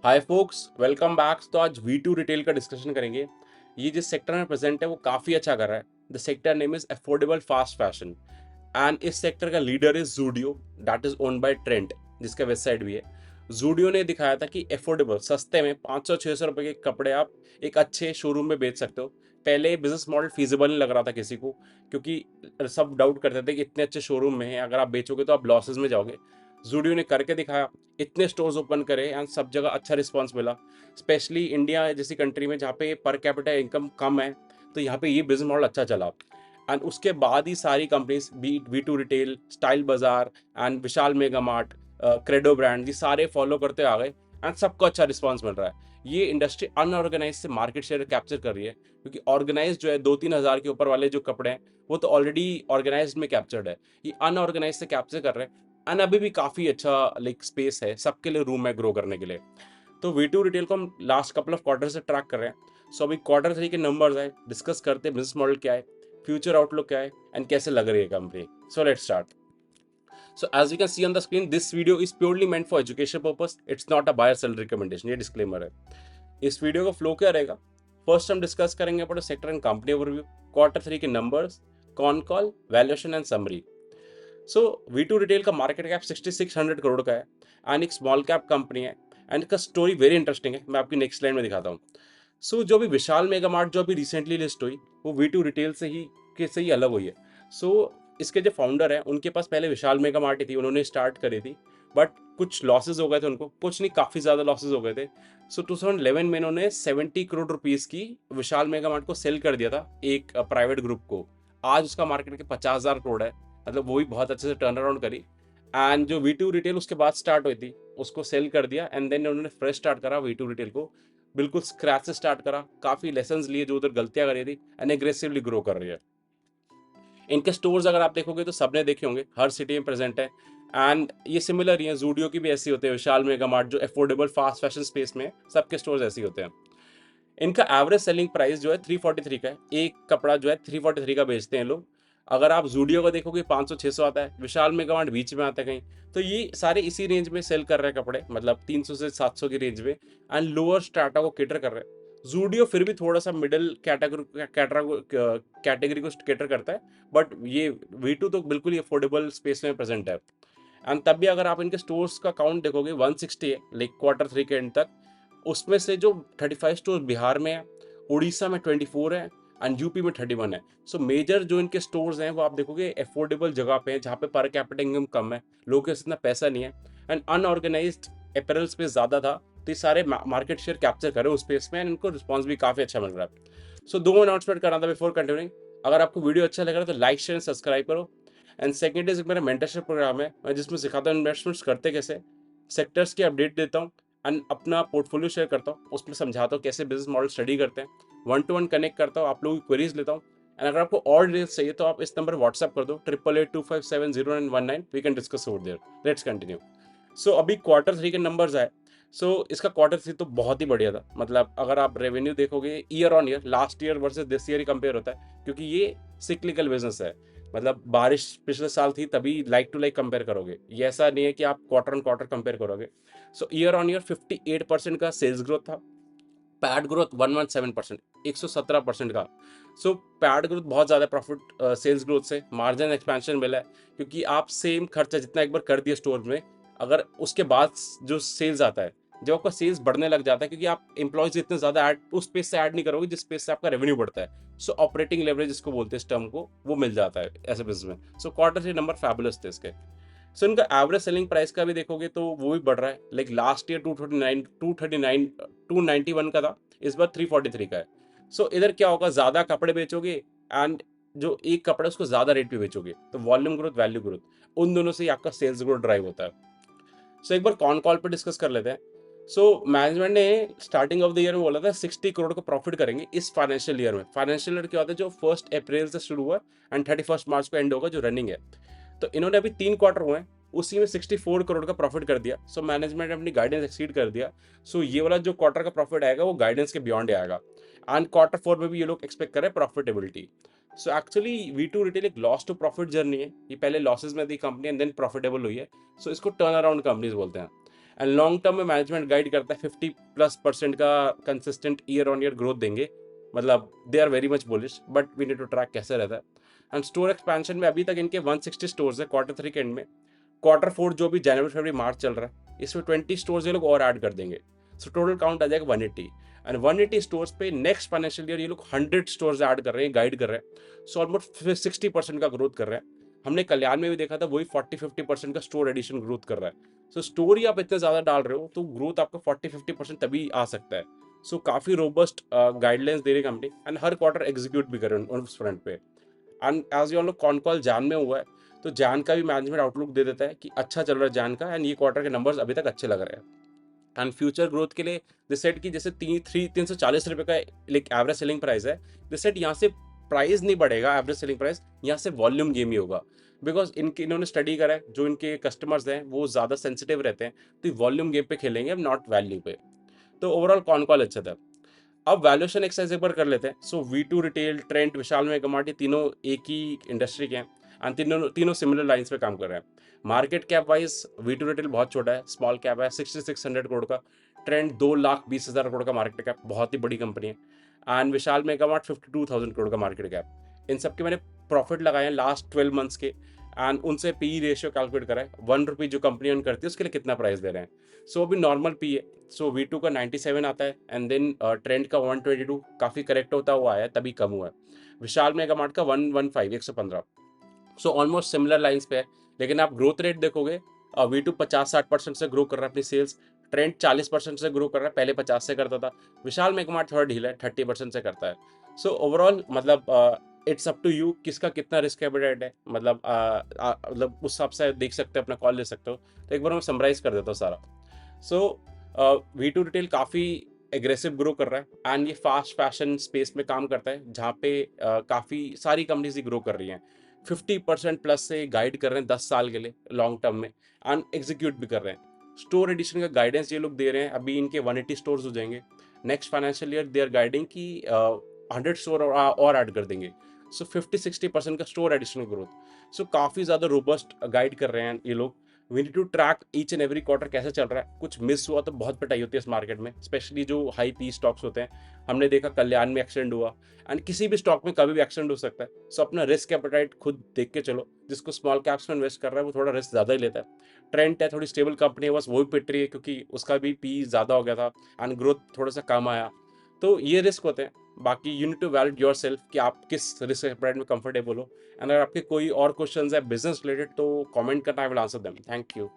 हाय focus, welcome back. तो आज V2 retail का डिस्कशन करेंगे। ये जिस सेक्टर में प्रेजेंट है वो काफ़ी अच्छा कर रहा है। The sector name is affordable fast fashion and इस सेक्टर का leader is Zudio, that is owned by trend, जिसका वेबसाइट भी है। जूडियो ने दिखाया था कि अफोर्डेबल सस्ते में 500-600 रुपए के कपड़े आप एक अच्छे शोरूम में बेच सकते हो। पहले बिजनेस मॉडल फीजिबल नहीं लग रहा था किसी को, क्योंकि सब डाउट करते थे कि इतने अच्छे शोरूम में है, अगर आप बेचोगे तो आप लॉसेस में जाओगे। जूडियो ने करके दिखाया, इतने स्टोर्स ओपन करे एंड सब जगह अच्छा रिस्पांस मिला। स्पेशली इंडिया जैसी कंट्री में जहाँ पे पर कैपिटा इनकम कम है, तो यहाँ पे ये बिजनेस मॉडल अच्छा चला। एंड उसके बाद ही सारी कंपनीज V2 रिटेल, स्टाइल बाजार and Vishal mega mart, credo brand, ये सारे फॉलो करते आ गए एंड सबको अच्छा रिस्पांस मिल रहा है। ये इंडस्ट्री अनऑर्गेनाइज से मार्केट शेयर कैप्चर कर रही है, क्योंकि ऑर्गेनाइज जो है 2-3 हज़ार के ऊपर वाले जो कपड़े हैं वो तो ऑलरेडी ऑर्गेनाइज में कैप्चर्ड है। ये अनऑर्गेनाइज से कैप्चर कर रहे हैं एंड अभी भी काफ़ी अच्छा लाइक स्पेस है, सबके लिए रूम है ग्रो करने के लिए। तो V2 रिटेल को हम लास्ट कपल ऑफ क्वार्टर से ट्रैक कर रहे हैं। सो अभी क्वार्टर 3 के नंबर्स आए, डिस्कस करते हैं बिजनेस मॉडल क्या है, फ्यूचर आउटलुक क्या है एंड कैसे लग रही है company. So let's start. So as you can see on the screen, this video is purely meant for education purpose. It's not a buyer sell recommendation. ये disclaimer है। इस वीडियो का फ्लो क्या रहेगा? फर्स्ट हम डिस्कस करेंगे about sector and company overview, quarter 3 के numbers, con call, valuation and summary. So V2 retail का मार्केट कैप 6600 करोड़ का है एंड एक स्मॉल कैप कंपनी है एंड इसका स्टोरी वेरी इंटरेस्टिंग है। मैं आपकी नेक्स्ट स्लाइड में दिखाता हूँ। सो जो अभी विशाल मेगा मार्ट जो अभी रिसेंटली लिस्ट हुई, वो V2 रिटेल से ही अलग हुई है। सो इसके जो फाउंडर हैं उनके पास पहले विशाल मेगा मार्ट ही थी, उन्होंने स्टार्ट करी थी, बट कुछ लॉसेज हो गए थे उनको, कुछ नहीं काफ़ी ज़्यादा लॉसेज हो गए थे। सो 2011 में इन्होंने 70 करोड़ रुपीज़ की विशाल मेगा मार्ट को सेल कर दिया था एक प्राइवेट ग्रुप को। आज उसका मार्केट के 50,000 करोड़ है, मतलब वो भी बहुत अच्छे से टर्न अराउंड करी। एंड जो V2 रिटेल उसके बाद स्टार्ट हुई थी उसको सेल कर दिया एंड देन उन्होंने फ्रेश स्टार्ट करा V2 रिटेल को, बिल्कुल स्क्रैच से स्टार्ट करा, काफ़ी लेसन्स लिए जो उधर गलतियां करी थी एंड एग्रेसिवली ग्रो कर रही है। इनके स्टोर्स अगर आप देखोगे तो सबने देखे होंगे, हर सिटी में प्रेजेंट है एंड ये सिमिलर ही है, जूडियो की भी ऐसी होते हैं, विशाल मेगा मार्ट जो अफोर्डेबल फास्ट फैशन स्पेस में सबके स्टोर्स ऐसे ही होते हैं। इनका एवरेज सेलिंग प्राइस जो है 343 का है, एक कपड़ा जो है 343 का बेचते हैं लोग। अगर आप जूडियो का देखोगे 500-600 आता है, विशाल मेगा मार्ट बीच में आता है कहीं। तो ये सारे इसी रेंज में सेल कर रहे हैं कपड़े, मतलब 300 से 700 की रेंज में एंड लोअर स्टार्टा को केटर कर रहे हैं। जूडियो फिर भी थोड़ा सा मिडिल कैटेगरी को केटर करता है, बट ये V2 तो बिल्कुल ही अफोर्डेबल स्पेस में प्रेजेंट है। एंड तब भी अगर आप इनके स्टोर्स का काउंट देखोगे 160 है, लाइक क्वार्टर 3 के एंड तक। उसमें से जो 35 स्टोर बिहार में है, उड़ीसा में 24 है एंड यूपी में 31 है। सो मेजर जो इनके स्टोर्स हैं वो आप देखोगे अफोर्डेबल जगह पे हैं, जहाँ पे पर कैपिटा इनकम कम है, लोगों के पास इतना पैसा नहीं है एंड अनऑर्गेनाइज्ड अपैरल स्पेस ज़्यादा था। तो ये सारे मार्केट शेयर कैप्चर करे उस स्पेस में एंड इनको रिस्पॉन्स भी काफ़ी अच्छा मिल रहा है। सो दो अनाउंसमेंट करना था बिफोर कंटिन्यूइंग। अगर आपको वीडियो अच्छा लग रहा है तो लाइक शेयर सब्सक्राइब करो। एंड सेकेंड इज मेरा मेंटरशिप प्रोग्राम है, मैं जिसमें सिखाता हूँ इन्वेस्टमेंट्स करते कैसे, सेक्टर्स की अपडेट देता हूँ एंड अपना पोर्टफोलियो शेयर करता हूँ, उसमें समझाता हूँ कैसे बिजनेस मॉडल स्टडी करते हैं, 1-to-1 कनेक्ट करता हूँ, आप लोगों की क्वेरीज लेता हूँ। एंड अगर आपको और डिटेल्स चाहिए तो आप इस नंबर व्हाट्सअप कर दो 8882570919, we can discuss over there. Let's continue. So अभी क्वार्टर 3 के नंबर्स आए। सो इसका क्वार्टर 3 तो बहुत ही बढ़िया था, मतलब अगर आप रेवेन्यू देखोगे year on year, last year versus this year he compare होता है, क्योंकि ये सिक्लिकल बिजनेस है। मतलब बारिश पिछले साल थी तभी लाइक टू लाइक कंपेयर करोगे, ये ऐसा नहीं है कि आप क्वार्टर ऑन क्वार्टर कंपेयर करोगे। सो ईयर ऑन ईयर 58% का सेल्स ग्रोथ था, पैड ग्रोथ 117%, 117% का। सो पैड ग्रोथ बहुत ज़्यादा प्रॉफिट सेल्स ग्रोथ से मार्जिन एक्सपेंशन मिला है, क्योंकि आप सेम खर्चा जितना एक बार कर दिए स्टोर में, अगर उसके बाद जो सेल्स आता है, जब आपका सेल्स बढ़ने लग जाता है, क्योंकि आप एम्प्लॉयज इतने ज़्यादा ऐड उस स्पेस से ऐड नहीं करोगे जिस स्पेस से आपका रेवेन्यू बढ़ता है। सो ऑपरेटिंग लेवरेज इसको बोलते हैं, इस टर्म को, वो मिल जाता है ऐसे बिजनेस में। सो क्वार्टर 3 नंबर फैबुलस थे इसके। सो इनका एवरेज सेलिंग प्राइस का भी देखोगे तो वो भी बढ़ रहा है, लाइक लास्ट ईयर 291 का था, इस बार 343 का है। सो इधर क्या होगा, ज़्यादा कपड़े बेचोगे एंड जो एक कपड़ा उसको ज़्यादा रेट पे बेचोगे, तो वॉल्यूम ग्रोथ, वैल्यू ग्रोथ, उन दोनों से ही आपका सेल्स ग्रोथ ड्राइव होता है। सो एक बार कॉन कॉल पे डिस्कस कर लेते हैं। सो मैनेजमेंट ने स्टार्टिंग ऑफ द ईयर में बोला था 60 करोड़ का प्रॉफिट करेंगे इस फाइनेंशियल ईयर में। फाइनेंशियल ईयर क्या होता है, जो 1 अप्रैल से शुरू हुआ एंड 31 मार्च को एंड होगा, जो रनिंग है। तो इन्होंने अभी 3 क्वार्टर हुए हैं, उसी में 64 करोड़ का प्रॉफिट कर दिया। सो मैनेजमेंट ने अपनी गाइडेंस एक्सीड कर दिया। सो ये वाला जो क्वार्टर का प्रॉफिट आएगा वो गाइडेंस के बियॉन्ड आएगा एंड क्वार्टर 4 में भी ये लोग एक्सपेक्ट कर रहे हैं profitability. So actually V2 retail एक लॉस टू प्रॉफिट जर्नी है, ये पहले लॉसेस में थी कंपनी एंड देन प्रॉफिटेबल हुई है। सो इसको टर्न अराउंड कंपनीज बोलते हैं। एंड लॉन्ग टर्म में मैनेजमेंट गाइड करता है 50+% का consistent year on year growth देंगे, मतलब they are very much bullish, but we need to track कैसे रहता है। एंड स्टोर एक्सपेंशन में अभी तक इनके 160 स्टोर्स है Q3 के एंड में। Q4 जो भी जनवरी फरवरी मार्च चल रहा है, इसमें 20 स्टोर्स ये लोग और ऐड कर देंगे, सो टोटल काउंट आ जाएगा 180। एंड 180 स्टोर्स पे नेक्स्ट फाइनेंशियल ईयर ये लोग 100 स्टोर्स ऐड कर रहे हैं, गाइड कर रहे हैं, सो ऑलमोस्ट 60% का ग्रोथ कर रहे हैं। हमने कल्याण में भी देखा था, वही 40-50% का स्टोर एडिशन ग्रोथ कर रहा है। सो स्टोरी आप इतने ज़्यादा डाल रहे हो तो ग्रोथ आपका 40-50% तभी आ सकता है। सो काफ़ी रोबस्ट गाइडलाइंस दे रही कंपनी, एंड हर क्वार्टर एग्जीक्यूट भी कर रहे हैं उस फ्रंट पे। And as you all con call जैन में हुआ है, तो जैन का भी मैनेजमेंट आउटलुक दे देता है कि अच्छा चल रहा है जैन का, एंड ये क्वार्टर के नंबर्स अभी तक अच्छे लग रहे हैं। एंड फ्यूचर ग्रोथ के लिए दिस सेट की जैसे 340 रुपये का एक एवरेज सेलिंग प्राइस है, दिस सेट यहाँ से प्राइस नहीं बढ़ेगा, एवरेज सेलिंग प्राइस यहाँ से वॉल्यूम गेम ही होगा। बिकॉज इन्होंने स्टडी करा है, जो इनके कस्टमर्स हैं वो ज़्यादा सेंसिटिव रहते हैं, तो वॉल्यूम गेम पे खेलेंगे, नॉट वैल्यू पे। तो ओवरऑल कॉन कॉल अच्छा था। अब वैल्यूएशन एक्सरसाइज एक बार कर लेते हैं। सो V2 रिटेल, ट्रेंट, विशाल मेगामार्ट, ये तीनों एक ही इंडस्ट्री के हैं, एंड तीनों तीनों सिमिलर लाइंस पे काम कर रहे हैं। Market cap wise V2 retail बहुत छोटा है, स्मॉल कैप है, 6600 करोड़ का। ट्रेंट 2,20,000 करोड़ का मार्केट कैप, बहुत ही बड़ी कंपनी है। एंड विशाल मेगामार्ट 52,000 करोड़ का मार्केट कैप। इन सबके मैंने प्रॉफिट लगाए हैं लास्ट 12 मंथ्स के, एंड उनसे पी रेशियो कैलकुलेट करा है, 1 रुपी जो कंपनी अर्न करती है उसके लिए कितना प्राइस दे रहे हैं। सो अभी नॉर्मल पी है, सो V2 का 97 आता है, एंड देन ट्रेंड का 122 काफ़ी करेक्ट होता हुआ आया, तभी कम हुआ है। विशाल मेगामार्ट का 115, 115। सो ऑलमोस्ट सिमिलर लाइंस पे है। लेकिन आप ग्रोथ रेट देखोगे, V2 50-60% से ग्रो कर रहा है अपनी सेल्स, ट्रेंड 40% से ग्रो कर रहा है, पहले 50 से करता था। विशाल मेगामार्ट थोड़ा ढीला है, 30% से करता है। सो ओवरऑल मतलब इट्स अप टू यू, किसका कितना रिस्क एपेटाइट है, मतलब मतलब उस हिसाब से देख सकते हो, अपना कॉल ले सकते हो। तो एक बार मैं समराइज कर देता हूँ सारा। सो V2 रिटेल काफ़ी एग्रेसिव ग्रो कर रहा है, एंड ये फास्ट फैशन स्पेस में काम करता है, जहाँ पे काफ़ी सारी कंपनीज ही ग्रो कर रही हैं। 50% प्लस से गाइड कर रहे हैं 10 साल के लिए लॉन्ग टर्म में, एंड एग्जीक्यूट भी कर रहे हैं। स्टोर एडिशन का गाइडेंस ये लोग दे रहे हैं, अभी इनके 180 स्टोर्स हो जाएंगे next financial year. They are guiding की 100 स्टोर और ऐड कर देंगे। सो 50-60% का स्टोर एडिशनल ग्रोथ। सो काफ़ी ज़्यादा रोबस्ट गाइड कर रहे हैं ये लोग। We need to track each and every quarter कैसे चल रहा है, कुछ मिस हुआ तो बहुत पिटाई होती है इस मार्केट में, स्पेशली जो हाई पी स्टॉक्स होते हैं। हमने देखा कल्याण में एक्सीडेंट हुआ, एंड किसी भी स्टॉक में कभी भी एक्सीडेंट हो सकता है। सो अपना रिस्क एपेटाइट खुद देख के चलो। जिसको स्मॉल कैप्स में इन्वेस्ट कर रहा है वो थोड़ा रिस्क ज़्यादा ही लेता है। ट्रेंड है, थोड़ी स्टेबल कंपनी है, बस वो भी पिट रही है क्योंकि उसका भी पी ज़्यादा हो गया था, एंड ग्रोथ थोड़ा सा कम आया। तो ये रिस्क होते हैं। बाकी you need to valid yourself कि आप किस रिस्क एपेटाइट में कंफर्टेबल हो। एंड अगर आपके कोई और क्वेश्चंस है बिजनेस रिलेटेड तो कमेंट करना, I will answer them. Thank you.